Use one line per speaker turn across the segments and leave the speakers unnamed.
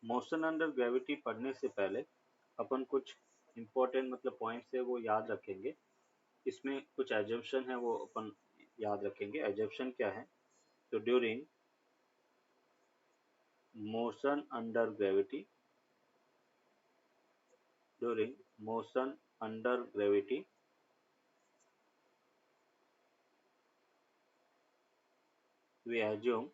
Motion under gravity पढ़ने से पहले अपन कुछ इम्पोर्टेंट मतलब पॉइंट्स है वो याद रखेंगे। इसमें कुछ एजम्पशन है वो अपन याद रखेंगे। एजम्पशन क्या है? तो motion under gravity during motion under gravity we assume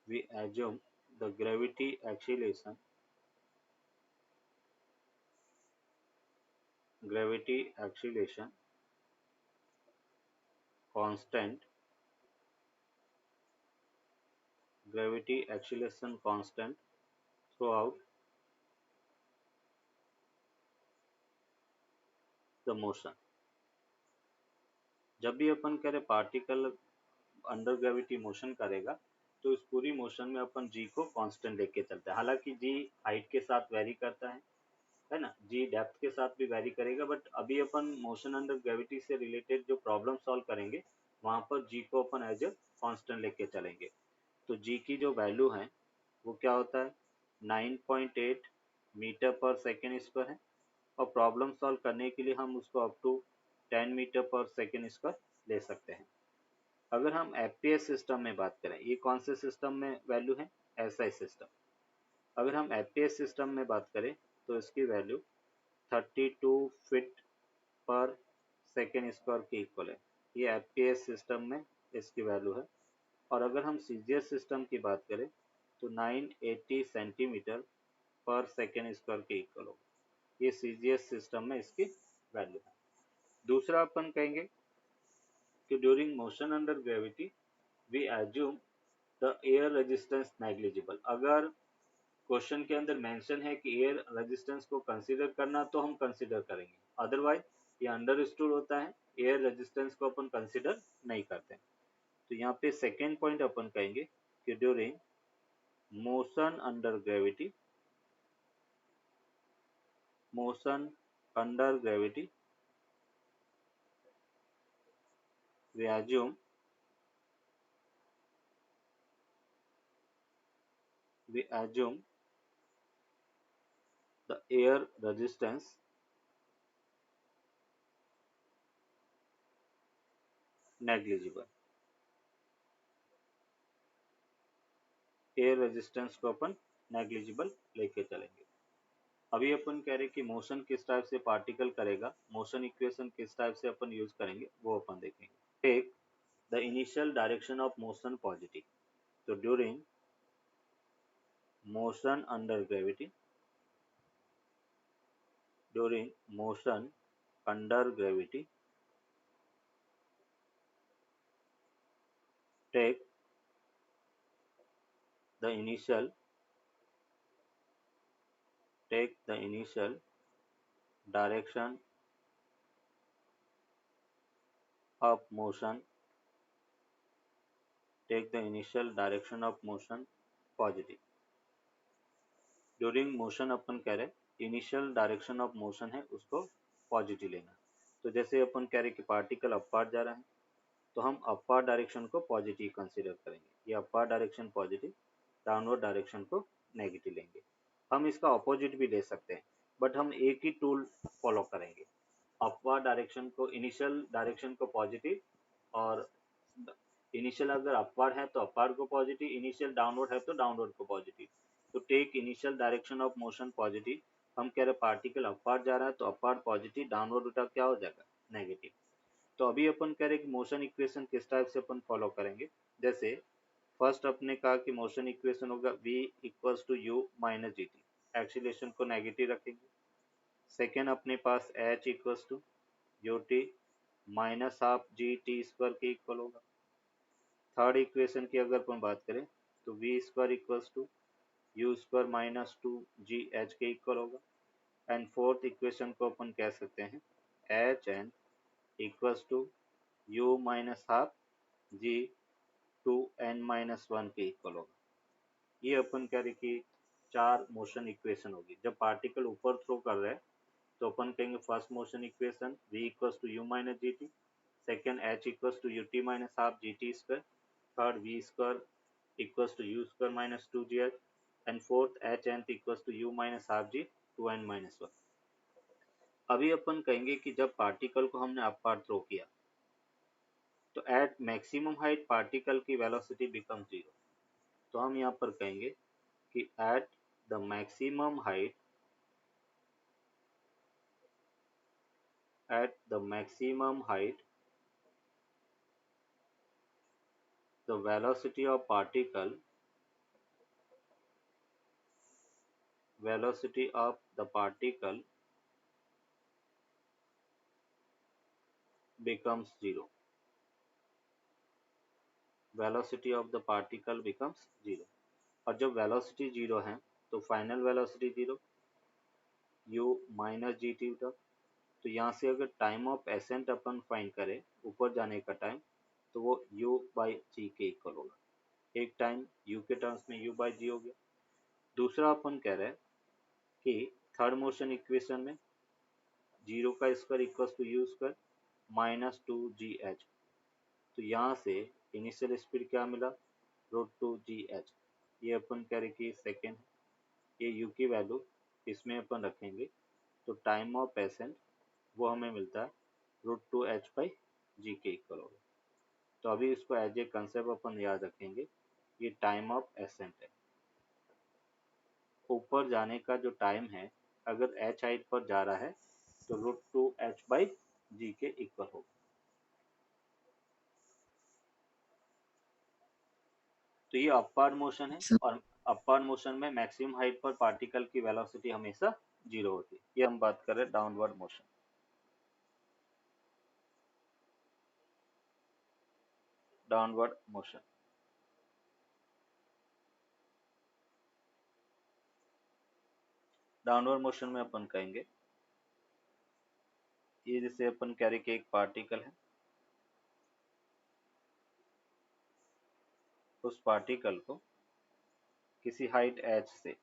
we assume the gravity acceleration constant gravity acceleration constant throughout the motion। जब भी अपन कह रहे पार्टिकल अंडर ग्रेविटी मोशन करेगा तो इस पूरी मोशन में अपन जी को कांस्टेंट लेके चलते हैं। हालांकि जी हाइट के साथ वेरी करता है ना, जी डेप्थ के साथ भी वेरी करेगा, बट अभी अपन मोशन अंडर ग्रेविटी से रिलेटेड जो प्रॉब्लम सॉल्व करेंगे वहां पर जी को अपन एज ए कांस्टेंट लेके चलेंगे। तो जी की जो वैल्यू है वो क्या होता है, 9.8 मीटर पर सेकेंड स्क्वायर है। और प्रॉब्लम सॉल्व करने के लिए हम उसको अप टू 10 मीटर पर सेकेंड स्क्वायर ले सकते हैं। अगर हम एफपीएस सिस्टम में बात करें, ये कौन से सिस्टम में वैल्यू है? SI system. अगर हम एफपीएस सिस्टम में बात करें तो इसकी वैल्यू 32 फीट पर सेकेंड स्क्वायर के इक्वल है। ये एफपीएस सिस्टम में इसकी वैल्यू है। और अगर हम सीजीएस सिस्टम की बात करें तो 980 सेंटीमीटर पर सेकेंड स्क्वायर के इक्वल होगा। ये सीजीएस सिस्टम में इसकी वैल्यू है। दूसरा अपन कहेंगे कि during motion under gravity we assume the air resistance negligible. अगर क्वेश्चन के अंदर मेंशन है कि एयर रेजिस्टेंस को कंसीडर करना तो हम कंसीडर करेंगे, अदरवाइज ये अंडरस्टूड होता है एयर रेजिस्टेंस को अपन कंसीडर नहीं करते। तो यहाँ पे सेकेंड पॉइंट अपन कहेंगे कि during motion under gravity motion under gravity we assume the air resistance negligible। Air resistance को अपन नेग्लिजिबल लेके चलेंगे। अभी अपन कह रहे कि मोशन किस टाइप से पार्टिकल करेगा, मोशन इक्वेशन किस टाइप से अपन यूज करेंगे वो अपन देखेंगे। Take the initial direction of motion positive. तो during motion under gravity during motion under gravity take the initial direction of motion positive. During motion अपन कह रहे इनिशियल डायरेक्शन ऑफ मोशन है उसको पॉजिटिव लेना। तो जैसे अपन कह रहे कि पार्टिकल अपवार्ड जा रहा है तो हम अपवार्ड डायरेक्शन को पॉजिटिव कंसीडर करेंगे, ये upward direction positive, downward direction को नेगेटिव लेंगे। हम इसका अपोजिट भी ले सकते हैं बट हम एक ही टूल फॉलो करेंगे। अपवार्ड डायरेक्शन को इनिशियल डायरेक्शन को पॉजिटिव, और इनिशियल अगर अपवार्ड है तो अपवार्ड को पॉजिटिव, इनिशियल डाउनवर्ड है तो डाउनवर्ड को पॉजिटिव। तो take initial direction of motion positive. हम कह रहे पार्टिकल अपवार्ड जा रहा है तो अपवार्ड पॉजिटिव, डाउनवर्ड उल्टा क्या हो जाएगा, नेगेटिव। तो अभी अपन कह रहे कि मोशन इक्वेशन किस टाइप से अपन फॉलो करेंगे। जैसे फर्स्ट अपने कहा कि मोशन इक्वेशन होगा v equals to u minus g t, acceleration को नेगेटिव रखेंगे। सेकेंड अपने पास h equals to u t minus half g t square के इक्वल होगा। थर्ड इक्वेशन की अगर अपन बात करें तो v square equals to u square minus two g h के इक्वल होगा। एंड फोर्थ इक्वेशन को अपन कह सकते हैं h n equals to u minus half g two n minus one के इक्वल होगा। ये अपन कह रहे कि चार मोशन इक्वेशन होगी। जब पार्टिकल ऊपर थ्रो कर रहे हैं तो अपन कहेंगे first motion equation v equals to u minus g t, second h equals to u t minus half g t square, third v square equals to u square minus 2gh, and fourth h nth equals to u minus half g 2n minus 1। अभी अपन कहेंगे कि जब particle को हमने अपवार throw किया तो eight maximum height particle की velocity become zero. तो हम यहाँ पर कहेंगे कि at the maximum height the velocity of the particle becomes zero। velocity of the particle becomes zero। और जब वेलोसिटी जीरो है तो final velocity zero, u minus g T तक। तो यहाँ से अगर time of accent upon find करें ऊपर जाने का टाइम, तो वो u बाई जी के इक्वल होगा। एक टाइम u के टर्म्स में u बाई जी हो गया। दूसरा अपन कह रहे हैं कि थर्ड मोशन इक्वेशन में जीरो का square equals to u square minus two g h. तो यहाँ से इनिशियल स्पीड क्या मिला, √2gh। ये अपन कह रहे कि सेकेंड, ये u की वैल्यू इसमें अपन रखेंगे तो टाइम ऑफ एसेंट वो हमें मिलता है √2h बाई जी के इक्वल होगा। तो अभी इसको एज ए कंसेप्ट अपन याद रखेंगे, ये टाइम ऑफ एसेंट है। ऊपर जाने का जो टाइम है अगर h हाइट पर जा रहा है तो √2h बाई जी के इक्वल होगा। तो ये अपवार्ड मोशन है, और अपवार्ड मोशन में मैक्सिमम हाइट पर पार्टिकल की वेलोसिटी हमेशा जीरो होती है। ये हम बात कर रहे हैं डाउनवर्ड मोशन। डाउनवर्ड मोशन में अपन कहेंगे ये जैसे अपन कह रहे कि एक पार्टिकल है, उस पार्टिकल को किसी हाइट h से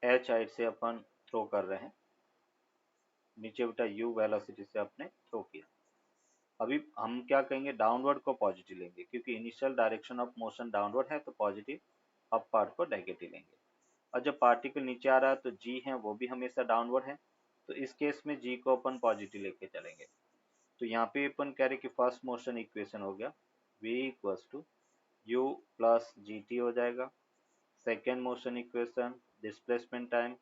h हाइट से अपन थ्रो कर रहे हैं, नीचे बेटा u वेलोसिटी से आपने थ्रो किया। अभी हम क्या कहेंगे, डाउनवर्ड को पॉजिटिव लेंगे क्योंकि initial direction of motion downward है, तो पॉजिटिव, अप पार्ट को नेगेटिव लेंगे। और जब पार्टिकल नीचे आ रहा है तो g है वो भी हमेशा डाउनवर्ड है, तो इस केस में g को अपन पॉजिटिव लेके चलेंगे। तो यहाँ पे अपन कह रहे कि फर्स्ट मोशन इक्वेशन हो गया v equals to u plus g t हो जाएगा। Second motion equation displacement time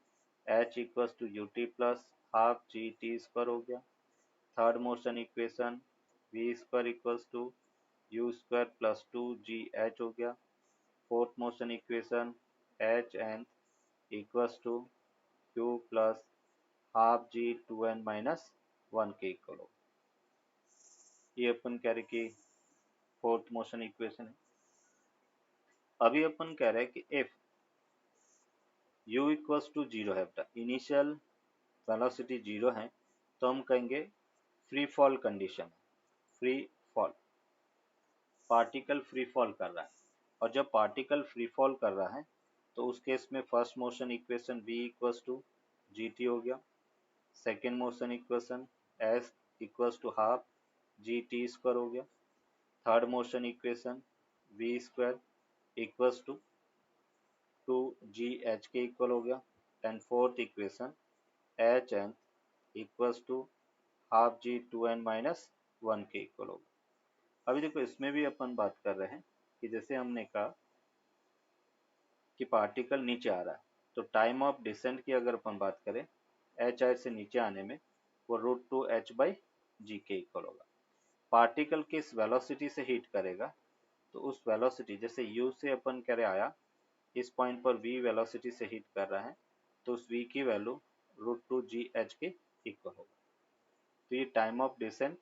h equals to u t plus half g t square हो गया। Third motion equation v square equals to u square plus two g h हो गया। Fourth motion equation h n equals to q plus half g two n minus one के equal हो। ये अपन कह रहे कि फोर्थ मोशन इक्वेशन है। अभी अपन कह रहे हैं कि if u equals to zero है, इनिशियल वेलोसिटी जीरो है, तो हम कहेंगे free fall condition. Free fall, particle free fall कर रहा है, और जब पार्टिकल फ्री फॉल कर रहा है तो उस केस में first motion equation v equals to g t हो गया। Second motion equation s equals to half g t square हो गया। Third motion equation v square equals to two g h के इक्वल हो गया। And fourth equation h n equals to half g two n minus one के equal होगा। अभी देखो इसमें भी अपन बात कर रहे हैं कि जैसे हमने कहा कि पार्टिकल नीचे आ रहा है, तो टाइम ऑफ डिसेंट की अगर अपन बात करें एच आई से नीचे आने में, वो √2h बाई जी के इक्वल होगा। पार्टिकल किस वेलोसिटी से हीट करेगा, तो उस वेलोसिटी जैसे u से अपन करे आया, इस पॉइंट पर v वेलोसिटी से हीट कर रहा है, तो उस v की वैल्यू √2gh के इक्वल होगा। तो ये टाइम ऑफ डिसेंट,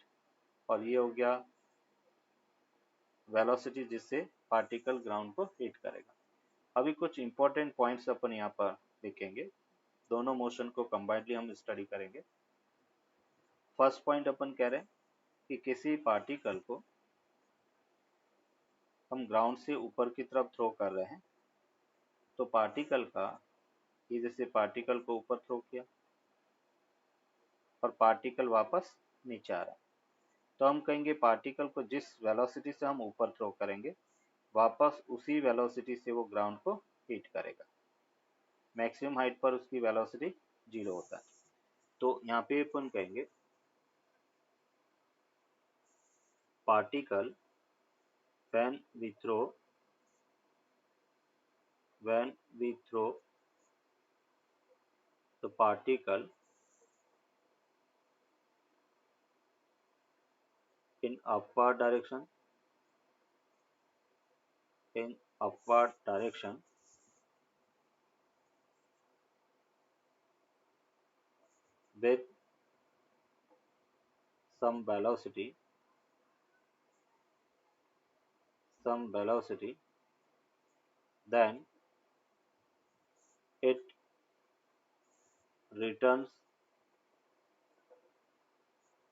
और ये हो गया वेलोसिटी जिससे पार्टिकल ग्राउंड को हिट करेगा। अभी कुछ इंपॉर्टेंट पॉइंट्स अपन यहाँ पर लिखेंगे, दोनों मोशन को कंबाइनली हम स्टडी करेंगे। फर्स्ट पॉइंट अपन कह रहे हैं कि किसी पार्टिकल को हम ग्राउंड से ऊपर की तरफ थ्रो कर रहे हैं, तो पार्टिकल का, ये जैसे पार्टिकल को ऊपर थ्रो किया और पार्टिकल वापस नीचे आ रहा है, तो हम कहेंगे पार्टिकल को जिस वेलोसिटी से हम ऊपर थ्रो करेंगे वापस उसी वेलोसिटी से वो ग्राउंड को हिट करेगा। मैक्सिमम हाइट पर उसकी वेलोसिटी 0 होता है। तो यहाँ पे अपन कहेंगे particle when we throw when we throw the particle in upward direction with some velocity then it returns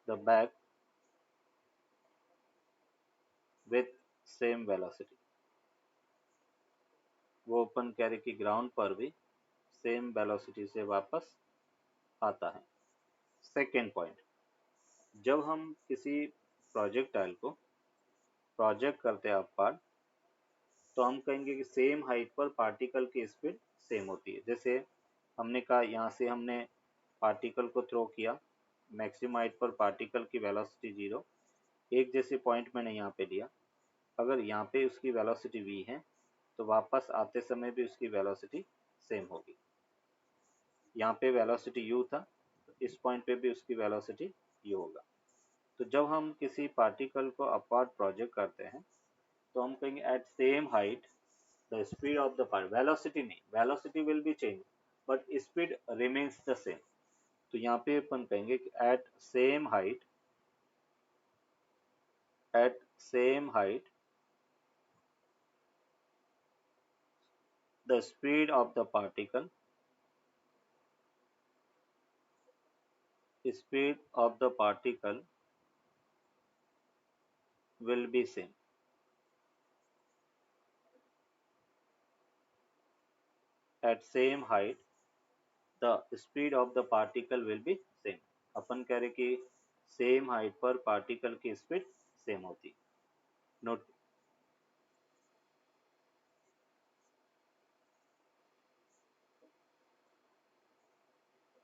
the back with same velocity। वो ओपन कैरी की ग्राउंड पर भी सेम वेलोसिटी से वापस आता है। सेकेंड पॉइंट, जब हम किसी प्रोजेक्टाइल को प्रोजेक्ट करते हैं अपवर्ड तो हम कहेंगे कि सेम हाइट पर पार्टिकल की स्पीड सेम होती है। जैसे हमने कहा यहाँ से हमने पार्टिकल को थ्रो किया, मैक्सिमम हाइट पर पार्टिकल की वेलोसिटी 0, एक जैसे पॉइंट मैंने यहाँ पे लिया, अगर यहाँ पे उसकी वेलोसिटी v है तो वापस आते समय भी उसकी वेलोसिटी सेम होगी। यहाँ पे वेलोसिटी u था तो इस पॉइंट पे भी उसकी वेलोसिटी u होगा। तो जब हम किसी पार्टिकल को अपवर्ड प्रोजेक्ट करते हैं तो हम कहेंगे at same height the speed of the part, velocity नहीं, velocity will be change but speed remains the same. तो यहाँ पे अपन कहेंगे कि at same height the speed of the particle will be same। at same height the speed of the particle will be same। अपन कह रहे कि same height पर पार्टिकल की स्पीड सेम होती। नोट,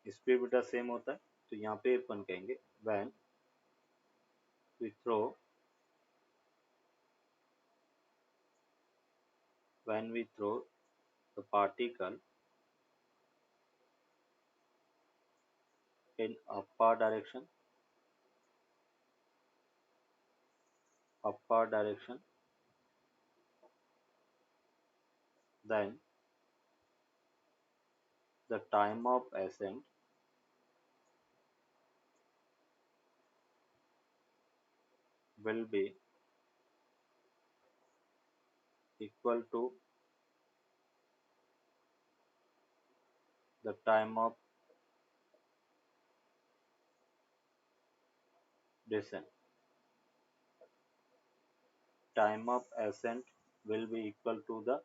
स्पीड बेटा सेम होता है। तो यहाँ पे अपन कहेंगे when we throw the particle in upward direction then the time of ascent will be equal to the time of descent। Time of ascent will be equal to the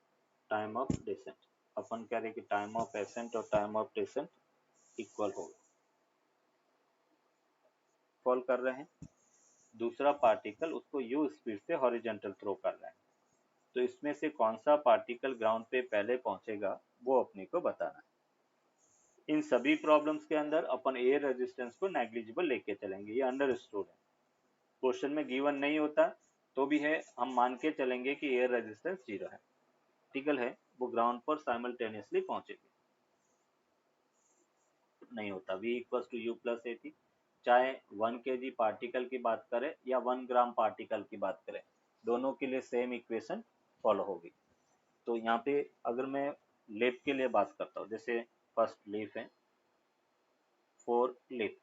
time of descent. अपन कह रहे कि time of ascent और time of descent equal होगा। Fall कर रहे हैं, दूसरा पार्टिकल उसको u स्पीड से हॉरिजॉन्टल थ्रो कर रहे हैं, तो इसमें से कौन सा पार्टिकल ग्राउंड पे पहले पहुंचेगा वो अपने को बताना है। इन सभी प्रॉब्लम्स के अंदर अपन एयर रेजिस्टेंस को नेग्लिजिबल लेके चलेंगे, ये अंडरस्टूड है। क्वेश्चन में गिवन नहीं होता तो भी है, हम मान के चलेंगे कि एयर रेजिस्टेंस 0 है, पार्टिकल है वो ग्राउंड पर साइमल्टेनियसली पहुंचेगी। नहीं होता, v equals to u plus a t, चाहे 1 kg पार्टिकल की बात करें या 1 ग्राम पार्टिकल की बात करें, दोनों के लिए सेम इक्वेशन फॉलो होगी। तो यहाँ पे अगर मैं लेप के लिए बात करता हूँ, जैसे फर्स्ट लीफ है, फोर लीफ,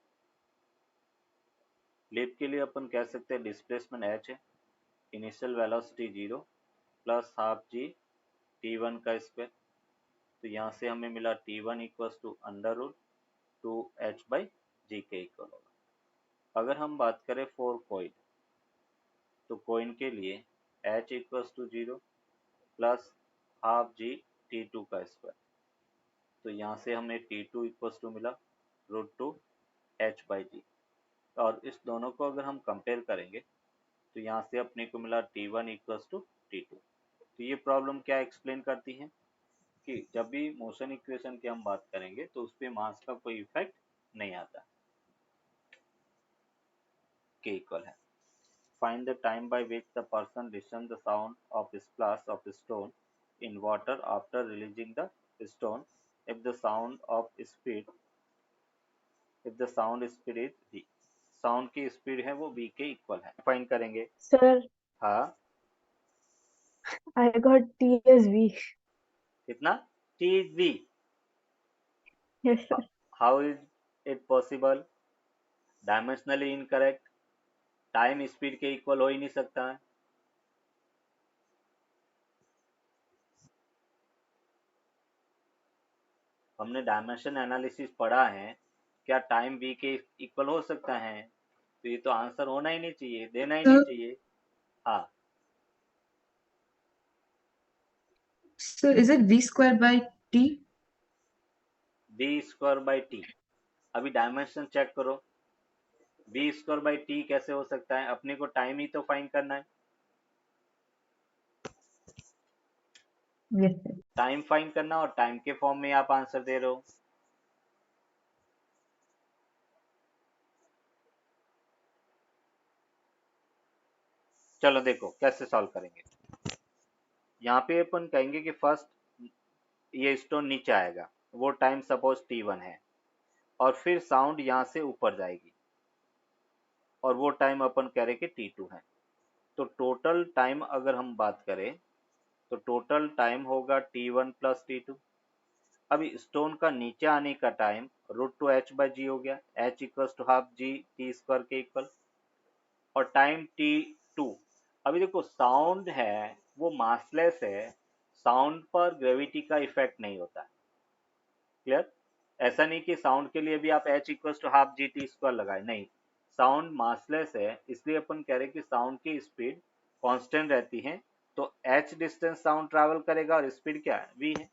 लीफ के लिए अपन कह सकते हैं डिस्प्लेसमेंट h है, initial velocity 0 plus half g t1 का स्क्वायर। तो यहाँ से हमें मिला t1 equals to under root 2h by g के इक्वल होगा। अगर हम बात करें फॉर कॉइन, तो कॉइन के लिए h equals to 0 plus half g t2 का स्क्वायर। तो यहाँ से हमें t2 इक्वल्स टू मिला रूट 2 h बाई जी। और इस दोनों को अगर हम कंपेयर करेंगे तो यहाँ से अपने को मिला T1 इक्वल्स टू T2। तो ये प्रॉब्लम क्या एक्सप्लेन करती है कि जब भी मोशन इक्वेशन की हम बात करेंगे तो उस पर मास का कोई इफेक्ट नहीं आता। के इक्वल है find the time by which the person listens the sound of splash of stone in water after releasing the stone if the sound of speed if the sound speed is v। Sound की speed है वो v के equal है, find करेंगे।
Sir,
हाँ,
I got TSV.
कितना? t is v।
Yes, sir.
How is it possible? Dimensionally incorrect, time speed के equal हो ही नहीं सकता है। हमने डायमेंशन एनालिसिस पढ़ा है, क्या टाइम v के इक्वल हो सकता है? तो ये तो आंसर होना ही नहीं चाहिए, देना ही नहीं
Sir,
चाहिए। हाँ,
sir, is it v square by t?
v square by T. अभी डायमेंशन चेक करो, v स्क्वायर बाई टी कैसे हो सकता है? अपने को टाइम ही तो फाइंड करना है।
Yes, sir.
टाइम फाइंड करना और टाइम के फॉर्म में आप आंसर दे रहे हो। चलो देखो कैसे सॉल्व करेंगे। यहाँ पे अपन कहेंगे कि फर्स्ट ये स्टोन नीचे आएगा, वो टाइम सपोज t1 है, और फिर साउंड यहाँ से ऊपर जाएगी और वो टाइम अपन कह रहे कि t2 है। तो टोटल टाइम अगर हम बात करें तो टोटल टाइम होगा t1 प्लस t2। अभी स्टोन का नीचे आने का टाइम √2h/g हो गया, h equals to half g t square के इक्वल, और टाइम t2। अभी देखो साउंड है वो मासलेस है, साउंड पर ग्रेविटी का इफेक्ट नहीं होता है। क्लियर? ऐसा नहीं कि साउंड के लिए भी आप h equals to half g t square लगाए, नहीं, साउंड मासलेस है, इसलिए अपन कह रहे हैं कि साउंड की स्पीड कांस्टेंट रहती है। तो h डिस्टेंस साउंड ट्रैवल करेगा और स्पीड क्या है? v है।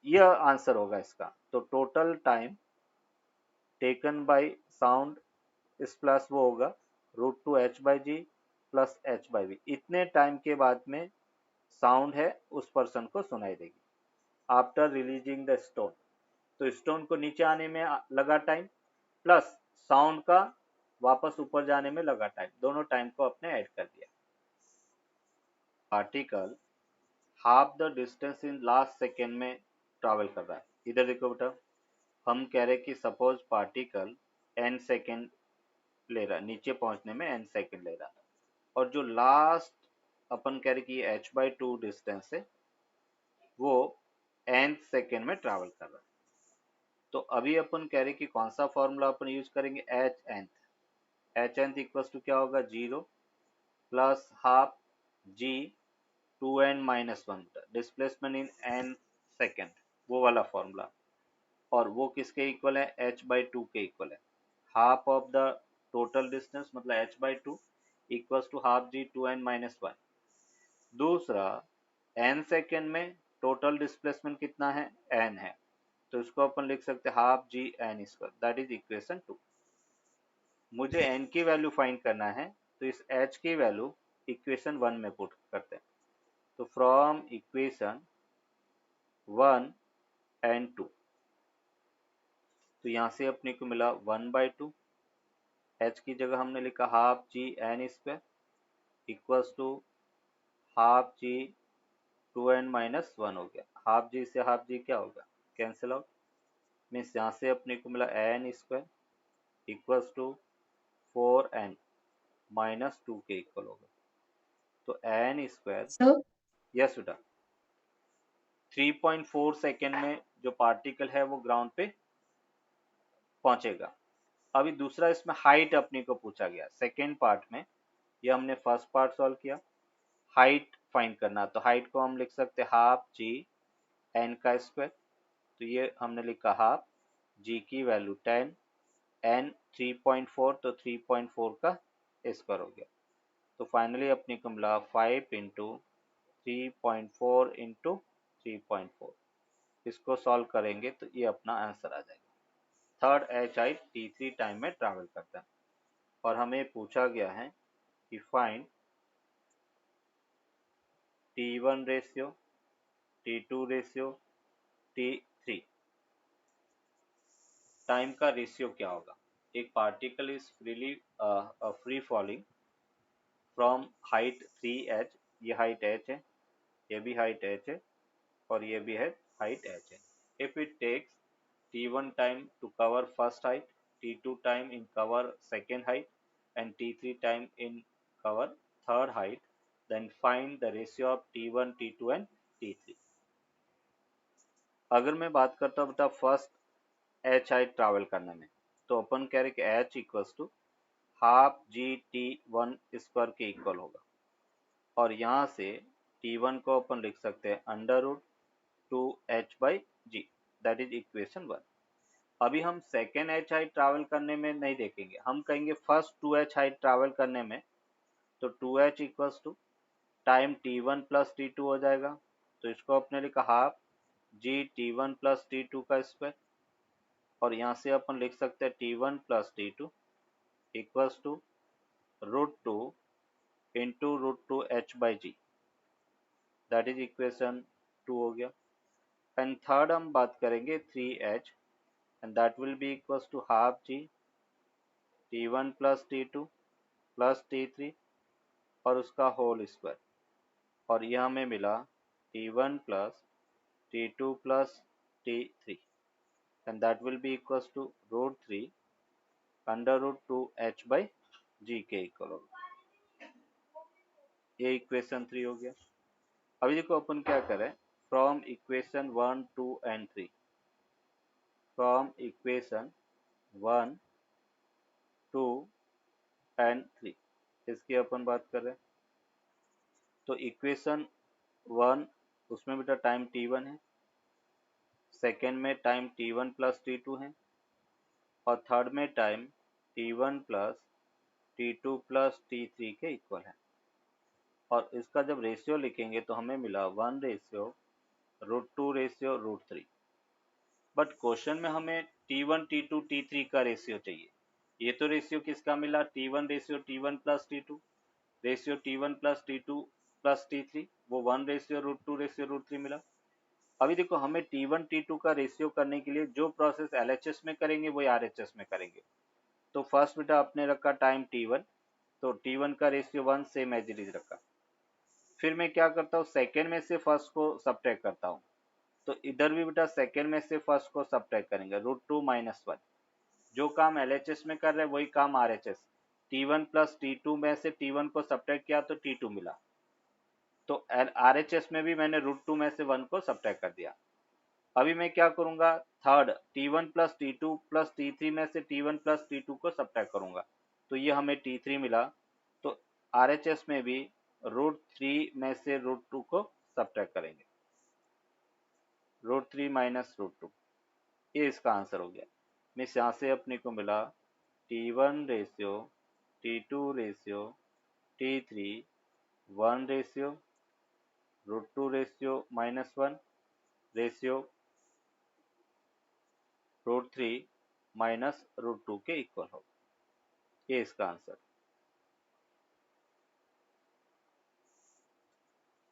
यह आंसर होगा इसका। तो total time taken by sound इस प्लस वो होगा √2h/g प्लस h/v। इतने टाइम के बाद में साउंड है उस पर्सन को सुनाई देगी आफ्टर रिलीजिंग द स्टोन। तो स्टोन को नीचे आने में लगा टाइम, प्लस साउंड का वापस ऊपर जाने में लगा टाइम, दोनों टाइम को अपने ऐड कर दिया। Particle half the distance in last second में ट्रैवल कर रहा है। इधर देखो बेटा, हम कह रहे कि सपोज पार्टिकल n सेकेंड ले रहा है, नीचे पहुंचने में n सेकेंड ले रहा है, और जो लास्ट अपन कह रहे कि h/2 डिस्टेंस है वो nth सेकेंड में ट्रैवल कर रहा है। तो अभी अपन कह रहे कि कौन सा फॉर्मूला अपन यूज करेंगे? h nth इक्वल्स टू क्या होगा? 0 plus half g 2n-1 displacement in n second, वो वाला फॉर्मूला। और वो किसके इक्वल है? h/2 के इक्वल है। Half of the total distance मतलब h/2 equals to half g 2n-1। दूसरा, n सेकेंड में टोटल डिस्प्लेसमेंट कितना है? n है, तो इसको अपन लिख सकते हैं half g n square, that is equation 2। मुझे n की वैल्यू फाइंड करना है, तो इस h की वैल्यू इक्वेशन 1 में पुट करते हैं। तो फ्रॉम इक्वेशन 1 एंड 2, तो यहाँ से अपने को मिला 1/2, h की जगह हमने लिखा half g n square equals to half g 2n-1 हो गया। हाफ जी से हाफ जी क्या होगा? कैंसिल आउट, मीन्स यहाँ से अपने को मिला N square equals to 4n-2 के इक्वल होगा। तो एन स्क्वायर,
Sir,
यस बेटा, 3.4 सेकेंड में जो पार्टिकल है वो ग्राउंड पे पहुंचेगा। अभी दूसरा इसमें हाइट अपने को पूछा गया सेकेंड पार्ट में, ये हमने फर्स्ट पार्ट सॉल्व किया। हाइट फाइंड करना, तो हाइट को हम लिख सकते हैं हाफ जी एन का स्क्वायर, तो ये हमने लिखा हाफ जी की वैल्यू 10, एन 3.4, तो 3.4 का स्क्वायर हो गया। तो फाइनली अपने को मिला 5 इंटू 3.4 इंटू 3.4। इसको सॉल्व करेंगे तो ये अपना आंसर आ जाएगा। Third H height T3 time में ट्रैवल करता है। और हमें पूछा गया है कि find T1 ratio, T2 ratio, T3 time का रेशियो क्या होगा। एक particle is free falling from height 3h, ये हाइट h है, ये भी हाइट h है, और ये भी है हाइट h है। If it takes T1 time to cover first height, T2 time in cover second height, and T3 time in cover third height, then find the ratio of T1, T2 and T3. अगर मैं बात करता हूँ बेटा first H height travel करने में, तो अपन कह रहे कि h equals to half g t one square के इक्वल होगा। और यहाँ से T1 को अपन लिख सकते हैं under root 2h by g, that is equation 1। अभी हम सेकेंड एच हाइट ट्रैवल करने में नहीं देखेंगे, हम कहेंगे फर्स्ट 2h हाइट ट्रैवल करने में। तो 2h equals to time T1 plus T2 हो जाएगा, तो इसको अपने लिखा half g T1 plus T2 का स्क्वायर। और यहाँ से अपन लिख सकते हैं T1 plus T2 equals to root 2 into root 2h by g, that is equation 2 हो गया। एंड थर्ड हम बात करेंगे 3h, and that will be equals to half g T1 plus T2 plus T3 और उसका होल स्क्वायर। और यह हमें मिला T1 plus T2 plus T3 and that will be equals to root 3 under root 2h by g के equal होगा। ये equation 3 हो गया। अभी देखो अपन क्या करें, from equation 1, 2 and 3, from equation 1, 2 and 3 इसकी अपन बात कर रहे हैं। तो इक्वेशन 1 उसमें बेटा टाइम T1 है, सेकेंड में टाइम T1 प्लस T2 है, और थर्ड में time T1 plus T2 plus T3 के इक्वल है। और इसका जब रेशियो लिखेंगे तो हमें मिला 1 ratio root 2 ratio root 3। But question में हमें T1, T2, T3 का रेशियो चाहिए। ये तो रेशियो किसका मिला, T1 ratio T1 plus T2 ratio T1 plus T2 plus T3, वो 1 रेशियो रूट 2 रेशियो रूट 3 मिला। अभी देखो हमें T1, T2 का रेशियो करने के लिए जो प्रोसेस LHS में करेंगे वही RHS में करेंगे। तो फर्स्ट बेटा आपने रखा टाइम T1, तो T1 का ratio 1 same as it is रखा। फिर मैं क्या करता हूँ, सेकेंड में से फर्स्ट को सब्ट्रैक्ट करता हूँ। तो इधर भी बेटा सेकेंड में से फर्स्ट को सब्ट्रैक्ट करेंगे, रूट 2 माइनस 1। जो काम LHS में कर रहे हैं वही काम RHS। T1 प्लस T2 में से T1 को सब्ट्रैक्ट किया तो T2 मिला, तो RHS में भी मैंने रूट 2 में से 1 को सब्ट्रैक्ट कर दिया। अभी मैं क्या करूंगा, third T1 plus T2 plus T3 में से T1 प्लस T2 को सब्ट्रैक्ट करूंगा, तो ये हमें T3 मिला। तो RHS में भी रूट 3 में से रूट 2 को सब्ट्रैक्ट करेंगे, रूट 3 माइनस रूट 2, ये इसका आंसर हो गया। मिस यहाँ से अपने को मिला T1 ratio T2 ratio T3 1 ratio root 2 ratio minus 1 ratio root 3 minus root 2 के इक्वल हो, ये इसका आंसर।